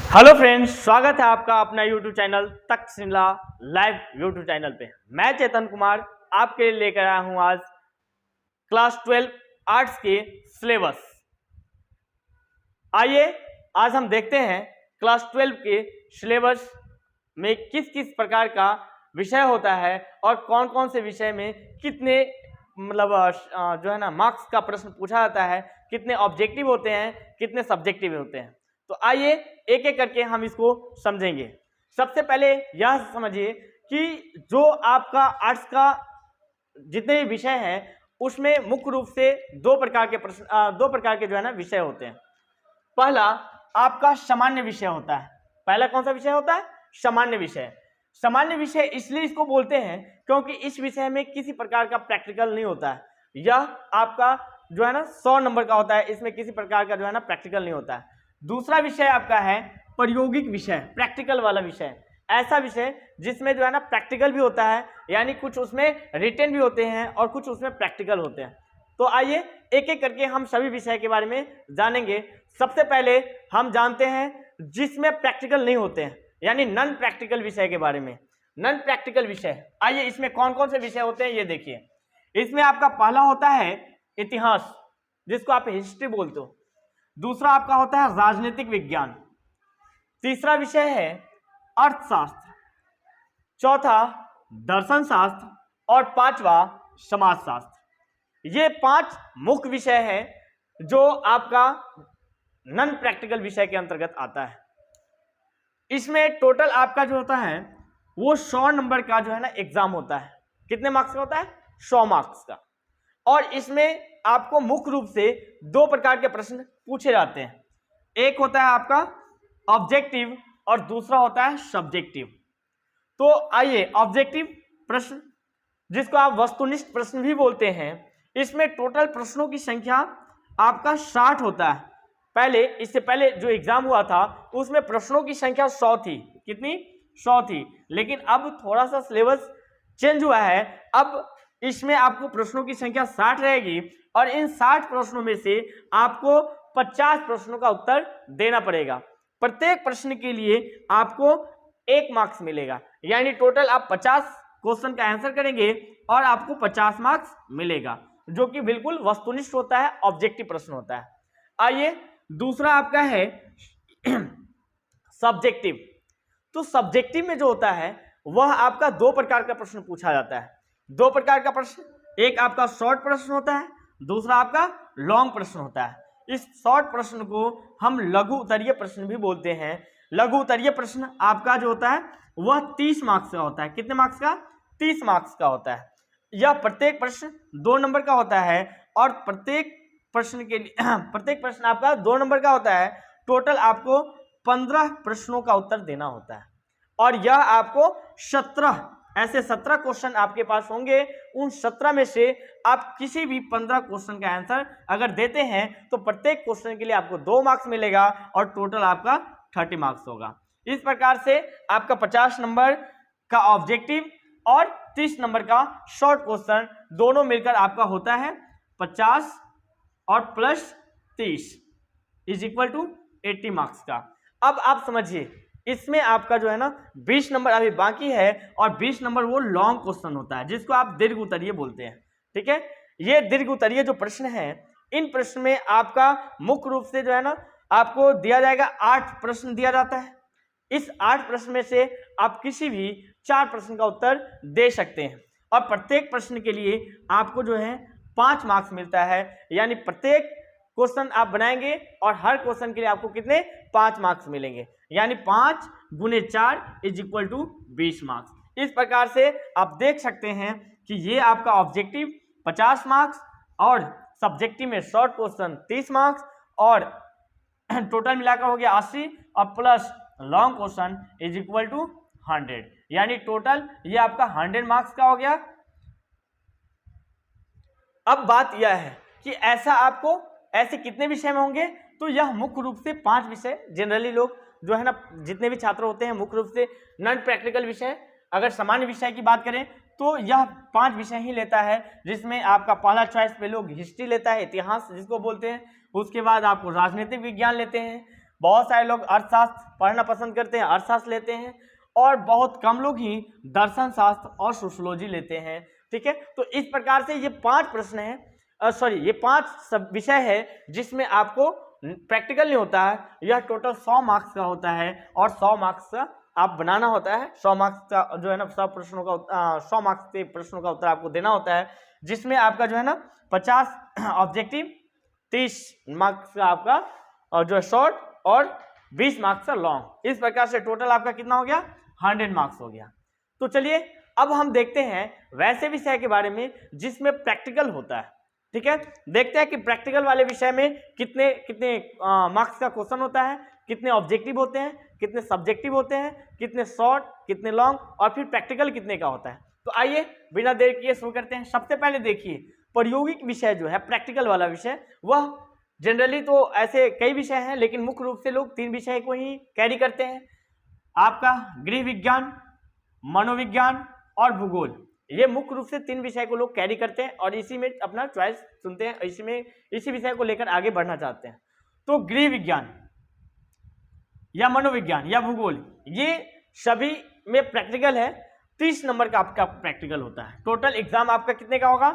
Hello friends, स्वागत है आपका अपना YouTube channel Takshashila live YouTube channel पे। मैं चेतन कुमार आपके लिए लेकर आया हूं आज क्लास 12 आर्ट्स के सिलेबस। आइए आज हम देखते हैं क्लास 12 के सिलेबस में किस किस प्रकार का विषय होता है और कौन कौन से विषय में कितने जो है ना मार्क्स का प्रश्न पूछा जाता है, कितने ऑब्जेक्टिव होते हैं, कितने सब्जेक्टिव होते हैं। तो आइए एक एक करके हम इसको समझेंगे। सबसे पहले यह समझिए कि जो आपका आर्ट्स का जितने भी विषय हैं उसमें मुख्य रूप से दो प्रकार के जो है ना विषय होते हैं। पहला आपका सामान्य विषय होता है। पहला कौन सा विषय होता है? सामान्य विषय। सामान्य विषय इसलिए इसको बोलते हैं क्योंकि इस विषय में किसी प्रकार का प्रैक्टिकल नहीं होता है। यह आपका जो है ना 100 नंबर का होता है, इसमें किसी प्रकार का जो है ना प्रैक्टिकल नहीं होता है। दूसरा विषय आपका है प्रायोगिक विषय, प्रैक्टिकल वाला विषय। ऐसा विषय जिसमें जो है ना प्रैक्टिकल भी होता है, यानी कुछ उसमें रिटन भी होते हैं और कुछ उसमें प्रैक्टिकल होते हैं। तो आइए एक एक करके हम सभी विषय के बारे में जानेंगे। सबसे पहले हम जानते हैं जिसमें प्रैक्टिकल नहीं होते हैं, यानी नॉन प्रैक्टिकल विषय के बारे में। नॉन प्रैक्टिकल विषय, आइए इसमें कौन कौन से विषय होते हैं ये देखिए। इसमें आपका पहला होता है इतिहास, जिसको आप हिस्ट्री बोलते हो। दूसरा आपका होता है राजनीतिक विज्ञान। तीसरा विषय है अर्थशास्त्र। चौथा दर्शन शास्त्र और पांचवा समाजशास्त्र। ये 5 मुख्य विषय है जो आपका नॉन प्रैक्टिकल विषय के अंतर्गत आता है। इसमें टोटल आपका जो होता है वो 100 नंबर का जो है ना एग्जाम होता है। कितने मार्क्स का होता है? 100 मार्क्स का। और इसमें आपको मुख्य रूप से 2 प्रकार के प्रश्न पूछे जाते हैं। एक होता है आपका ऑब्जेक्टिव और दूसरा होता है सब्जेक्टिव। तो आइए ऑब्जेक्टिव प्रश्न, जिसको आप वस्तुनिष्ठ प्रश्न भी बोलते हैं, इसमें टोटल प्रश्नों की संख्या आपका 60 होता है। इससे पहले जो एग्जाम हुआ था उसमें प्रश्नों की संख्या 100 थी। कितनी? 100 थी। लेकिन अब थोड़ा सा सिलेबस चेंज हुआ है। अब इसमें आपको प्रश्नों की संख्या 60 रहेगी और इन 60 प्रश्नों में से आपको 50 प्रश्नों का उत्तर देना पड़ेगा। प्रत्येक प्रश्न के लिए आपको 1 मार्क्स मिलेगा, यानी टोटल आप 50 क्वेश्चन का आंसर करेंगे और आपको 50 मार्क्स मिलेगा, जो कि बिल्कुल वस्तुनिष्ठ होता है, ऑब्जेक्टिव प्रश्न होता है। आइए दूसरा आपका है सब्जेक्टिव। तो सब्जेक्टिव में जो होता है वह आपका 2 प्रकार का प्रश्न पूछा जाता है। 2 प्रकार का प्रश्न, एक आपका शॉर्ट प्रश्न होता है, दूसरा आपका लॉन्ग प्रश्न होता है। इस शॉर्ट प्रश्न को हम लघु उत्तरीय प्रश्न भी बोलते हैं। लघु उत्तरीय प्रश्न आपका जो होता है वह 30 मार्क्स का होता है। कितने मार्क्स का? 30 मार्क्स का होता है। यह प्रत्येक प्रश्न 2 नंबर का होता है और प्रत्येक प्रश्न आपका 2 नंबर का होता है। टोटल आपको 15 प्रश्नों का उत्तर देना होता है और यह आपको 17 क्वेश्चन आपके पास होंगे। उन 17 में से आप किसी भी 15 क्वेश्चन का आंसर अगर देते हैं तो प्रत्येक क्वेश्चन के लिए आपको 2 मार्क्स मिलेगा और टोटल आपका 30 मार्क्स होगा। इस प्रकार से आपका 50 नंबर का ऑब्जेक्टिव और 30 नंबर का शॉर्ट क्वेश्चन दोनों मिलकर आपका होता है 50 और plus 30 is equal to 80 marks का। अब आप समझिए, इसमें आपका जो है ना 20 नंबर अभी बाकी है और 20 नंबर वो लॉन्ग क्वेश्चन होता है, जिसको आप दीर्घ उत्तरीय बोलते हैं। ठीक है, ये दीर्घ उत्तरीय जो प्रश्न है, इन प्रश्न में आपका मुख्य रूप से जो है ना आपको दिया जाएगा 8 प्रश्न दिया जाता है। इस 8 प्रश्न में से आप किसी भी 4 प्रश्न का उत्तर दे सकते हैं और प्रत्येक प्रश्न के लिए आपको जो है 5 मार्क्स मिलता है, यानी प्रत्येक क्वेश्चन आप बनाएंगे और हर क्वेश्चन के लिए आपको कितने? 5 मार्क्स मिलेंगे, यानी 5 गुने 4 इज इक्वल टू 20 मार्क्स। इस प्रकार से आप देख सकते हैं कि ये आपका ऑब्जेक्टिव 50 मार्क्स और सब्जेक्टिव में शॉर्ट क्वेश्चन 30 मार्क्स और टोटल मिलाकर हो गया 80 और plus long question is equal to 100, यानी टोटल ये आपका 100 मार्क्स का हो गया। अब बात यह है कि ऐसे कितने विषय में होंगे? तो यह मुख्य रूप से 5 विषय जनरली लोग जो है ना, जितने भी छात्र होते हैं, मुख्य रूप से नॉन प्रैक्टिकल विषय। अगर सामान्य विषय की बात करें तो यह 5 विषय ही लेता है, जिसमें आपका पहला चॉइस पे लोग हिस्ट्री लेता है, इतिहास जिसको बोलते हैं। उसके बाद आपको राजनीतिक विज्ञान लेते हैं, बहुत सारे लोग अर्थशास्त्र पढ़ना पसंद करते हैं, अर्थशास्त्र लेते हैं, और बहुत कम लोग ही दर्शन शास्त्र और सोशियोलॉजी लेते हैं। ठीक है, तो इस प्रकार से ये 5 प्रश्न है, ये 5 सब विषय है जिसमें आपको प्रैक्टिकल नहीं होता है। यह टोटल 100 मार्क्स का होता है और 100 मार्क्स का आप बनाना होता है। 100 मार्क्स का जो है ना 100 प्रश्नों का 100 मार्क्स के प्रश्नों का उत्तर आपको देना होता है, जिसमें आपका जो है ना 50 ऑब्जेक्टिव, 30 मार्क्स का आपका जो है शॉर्ट और 20 मार्क्स का लॉन्ग। इस प्रकार से टोटल आपका कितना हो गया, 100 मार्क्स हो गया। तो चलिए अब हम देखते हैं वैसे विषय के बारे में जिसमें प्रैक्टिकल होता है। ठीक है, देखते हैं कि प्रैक्टिकल वाले विषय में कितने कितने मार्क्स का क्वेश्चन होता है, कितने ऑब्जेक्टिव होते हैं, कितने सब्जेक्टिव होते हैं, कितने शॉर्ट, कितने लॉन्ग, और फिर प्रैक्टिकल कितने का होता है। तो आइए बिना देर किए शुरू करते हैं। सबसे पहले देखिए, प्रायोगिक विषय जो है प्रैक्टिकल वाला विषय, वह जनरली तो ऐसे कई विषय हैं, लेकिन मुख्य रूप से लोग 3 विषय को ही कैरी करते हैं। आपका गृह विज्ञान, मनोविज्ञान और भूगोल, ये मुख्य रूप से 3 विषय को लोग कैरी करते हैं और इसी में अपना चॉइस चुनते हैं, इसी विषय को लेकर आगे बढ़ना चाहते हैं। तो गृह विज्ञान या मनोविज्ञान या भूगोल, ये सभी में प्रैक्टिकल है। 30 नंबर का आपका प्रैक्टिकल होता है। टोटल एग्जाम आपका कितने का होगा,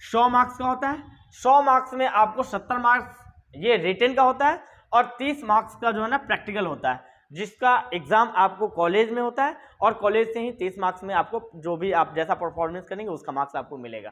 100 मार्क्स का होता है। 100 मार्क्स में आपको 70 मार्क्स ये रिटन का होता है और 30 मार्क्स का जो है ना प्रैक्टिकल होता है, जिसका एग्जाम आपको कॉलेज में होता है और कॉलेज से ही 30 मार्क्स में आपको जो भी आप जैसा परफॉर्मेंस करेंगे उसका मार्क्स आपको मिलेगा।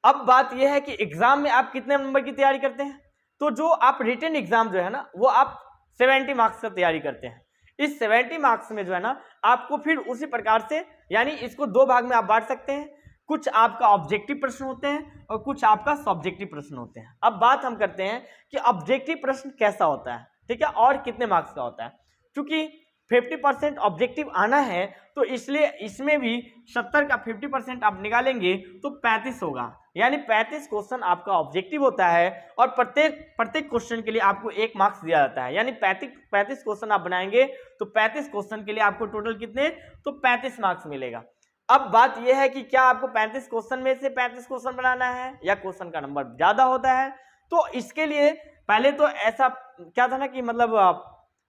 अब बात यह है कि एग्जाम में आप कितने नंबर की तैयारी करते हैं। तो जो आप रिटन एग्जाम जो है ना वो आप 70 मार्क्स का तैयारी करते हैं। इस 70 मार्क्स में जो है ना आपको फिर उसी प्रकार से, यानी इसको 2 भाग में आप बांट सकते हैं। कुछ आपका ऑब्जेक्टिव प्रश्न होते हैं और कुछ आपका सब्जेक्टिव प्रश्न होते हैं। अब बात हम करते हैं कि ऑब्जेक्टिव प्रश्न कैसा होता है, ठीक है, और कितने मार्क्स का होता है। क्योंकि 50% ऑब्जेक्टिव आना है तो इसलिए इसमें भी 70 का 50% आप निकालेंगे तो 35 होगा, यानी 35 क्वेश्चन आपका ऑब्जेक्टिव होता है और प्रत्येक क्वेश्चन के लिए आपको 1 मार्क्स दिया जाता है। यानी 35 क्वेश्चन आप बनाएंगे तो 35 क्वेश्चन के लिए आपको टोटल कितने, तो 35 मार्क्स मिलेगा। अब बात यह है कि क्या आपको 35 क्वेश्चन में से 35 क्वेश्चन बनाना है या क्वेश्चन का नंबर ज्यादा होता है। तो इसके लिए पहले तो ऐसा क्या था ना कि मतलब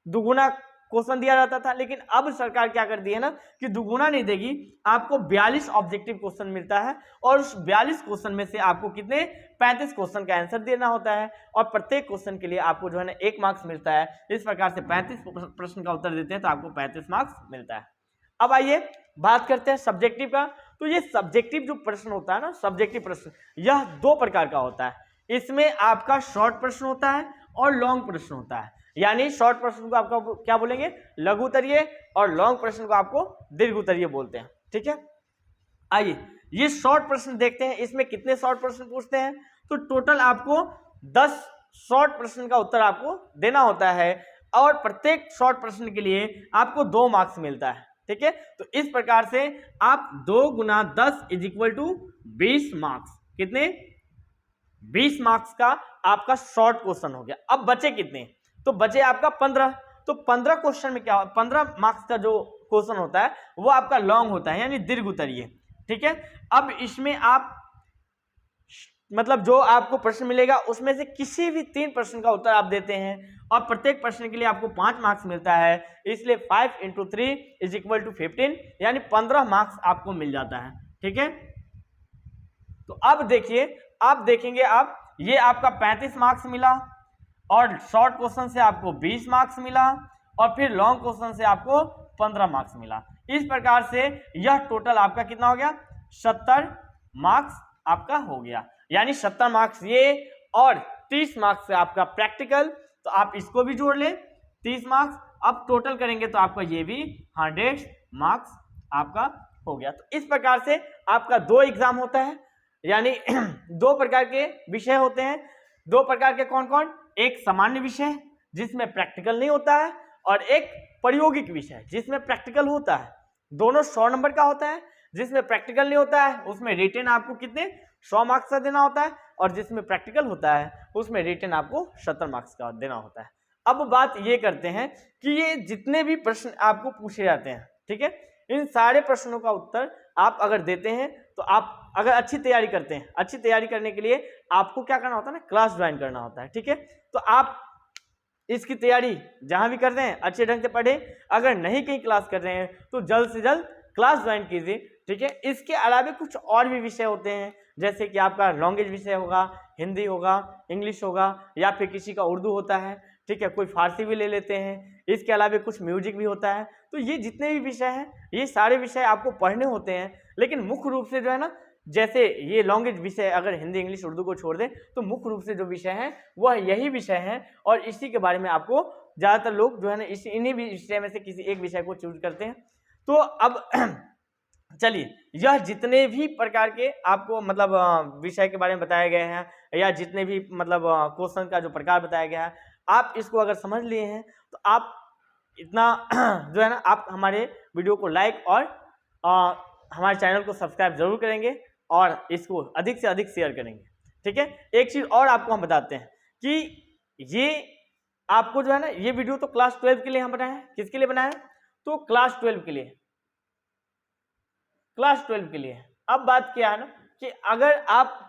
दुगुना क्वेश्चन दिया जाता था, लेकिन अब सरकार क्या कर दी है ना कि दुगुना नहीं देगी, आपको 42 ऑब्जेक्टिव क्वेश्चन मिलता है और उस 42 क्वेश्चन में से आपको कितने 35 क्वेश्चन का आंसर देना होता है और प्रत्येक क्वेश्चन के लिए आपको जो है ना 1 मार्क्स मिलता है। इस प्रकार से 35 प्रश्न का उत्तर देते हैं तो आपको 35 मार्क्स मिलता है। अब आइए बात करते हैं सब्जेक्टिव का। तो ये सब्जेक्टिव जो प्रश्न होता है ना, सब्जेक्टिव प्रश्न, यह 2 प्रकार का होता है। इसमें आपका शॉर्ट प्रश्न होता है और लॉन्ग प्रश्न होता है। यानी शॉर्ट प्रश्न को आपका क्या बोलेंगे, लघु उत्तरीय, और लॉन्ग प्रश्न को आपको दीर्घ उत्तरीय बोलते हैं। ठीक है, आइए ये शॉर्ट प्रश्न देखते हैं। इसमें कितने शॉर्ट प्रश्न पूछते हैं, तो टोटल आपको 10 शॉर्ट प्रश्न का उत्तर आपको देना होता है और प्रत्येक शॉर्ट प्रश्न के लिए आपको 2 मार्क्स मिलता है। ठीक है, तो इस प्रकार से आप 2 × 10 = 20 मार्क्स, कितने, 20 मार्क्स का आपका शॉर्ट क्वेश्चन हो गया। अब बचे कितने, तो बचे आपका 15। तो 15 क्वेश्चन में क्या, 15 मार्क्स का जो क्वेश्चन होता है वो आपका लॉन्ग होता है, यानी दीर्घ उत्तरीय। ठीक है, अब इसमें आप मतलब जो आपको प्रश्न मिलेगा उसमें से किसी भी 3 प्रश्न का उत्तर आप देते हैं और प्रत्येक प्रश्न के लिए आपको 5 मार्क्स मिलता है, इसलिए 5 × 3 = 15, यानी 15 मार्क्स आपको मिल जाता है। ठीक है, तो अब देखिए, आप देखेंगे आप ये आपका 35 मार्क्स मिला और शॉर्ट क्वेश्चन से आपको 20 मार्क्स मिला और फिर लॉन्ग क्वेश्चन से आपको 15 मार्क्स मिला। इस प्रकार से यह टोटल आपका कितना हो गया, 70 मार्क्स आपका हो गया। यानी 70 मार्क्स ये और 30 मार्क्स से आपका प्रैक्टिकल, तो आप इसको भी जोड़ लें 30 मार्क्स। अब टोटल करेंगे तो आपका ये भी 100 मार्क्स आपका हो गया। तो इस प्रकार से आपका 2 एग्जाम होता है, यानी 2 प्रकार के विषय होते हैं। 2 प्रकार के कौन कौन, एक सामान्य विषय जिसमें प्रैक्टिकल नहीं होता है और एक प्रायोगिक विषय जिसमें प्रैक्टिकल होता है। दोनों 100 नंबर का होता है। जिसमें प्रैक्टिकल नहीं होता है उसमें रिटन आपको कितने, 100 मार्क्स का देना होता है, और जिसमें प्रैक्टिकल होता है उसमें रिटन आपको 70 मार्क्स का देना होता है। अब बात ये करते हैं कि ये जितने भी प्रश्न आपको पूछे जाते हैं, ठीक है, इन सारे प्रश्नों का उत्तर आप अगर देते हैं तो आप अगर अच्छी तैयारी करते हैं, अच्छी तैयारी करने के लिए आपको क्या करना होता है ना, क्लास ज्वाइन करना होता है। ठीक है, तो आप इसकी तैयारी जहां भी कर रहे हैं अच्छे ढंग से पढ़ें। अगर नहीं कहीं क्लास कर रहे हैं तो जल्द से जल्द क्लास ज्वाइन कीजिए, ठीक है। इसके अलावा कुछ और भी विषय होते हैं, जैसे कि आपका लैंग्वेज विषय होगा, हिंदी होगा, इंग्लिश होगा, या फिर किसी का उर्दू होता है, ठीक है, कोई फारसी भी ले लेते हैं। इसके अलावा कुछ म्यूजिक भी होता है। तो ये जितने भी विषय हैं ये सारे विषय आपको पढ़ने होते हैं, लेकिन मुख्य रूप से जो है ना, जैसे ये लैंग्वेज विषय अगर हिंदी इंग्लिश उर्दू को छोड़ दें तो मुख्य रूप से जो विषय हैं वह यही विषय हैं, और इसी के बारे में आपको ज़्यादातर लोग जो है ना इन्हीं विषय में से किसी एक विषय को चूज करते हैं। तो अब चलिए, यह जितने भी प्रकार के आपको मतलब विषय के बारे में बताए गए हैं, या जितने भी मतलब क्वेश्चन का जो प्रकार बताया गया है, आप इसको अगर समझ लिए हैं तो आप इतना जो है ना, आप हमारे वीडियो को लाइक और हमारे चैनल को सब्सक्राइब जरूर करेंगे और इसको अधिक से अधिक शेयर करेंगे, ठीक है। एक चीज़ और आपको हम बताते हैं कि ये आपको जो है ना, ये वीडियो तो क्लास 12 के लिए हम बनाए हैं। किसके लिए बनाए हैं? तो क्लास 12 के लिए, क्लास 12 के लिए। अब बात क्या है ना कि अगर आप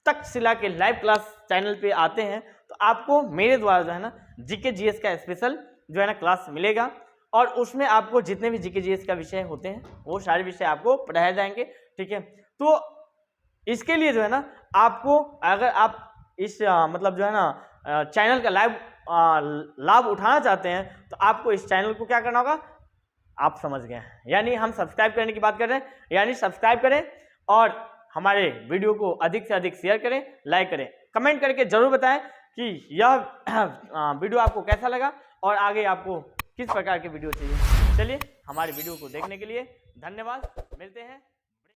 तक्षशिला के लाइव क्लास चैनल पे आते हैं तो आपको मेरे द्वारा जो है ना जीके जीएस का स्पेशल जो है ना क्लास मिलेगा, और उसमें आपको जितने भी जीके जीएस का विषय होते हैं वो सारे विषय आपको पढ़ाए जाएंगे, ठीक है। तो इसके लिए जो है ना, आपको अगर आप इस मतलब जो है ना चैनल का लाइव लाभ उठाना चाहते हैं तो आपको इस चैनल को क्या करना होगा, आप समझ गए हैं, यानी हम सब्सक्राइब करने की बात कर रहे हैं। यानी सब्सक्राइब करें और हमारे वीडियो को अधिक से अधिक शेयर करें, लाइक करें, कमेंट करके जरूर बताएं कि यह वीडियो आपको कैसा लगा और आगे आपको किस प्रकार के वीडियो चाहिए। चलिए, हमारे वीडियो को देखने के लिए धन्यवाद। मिलते हैं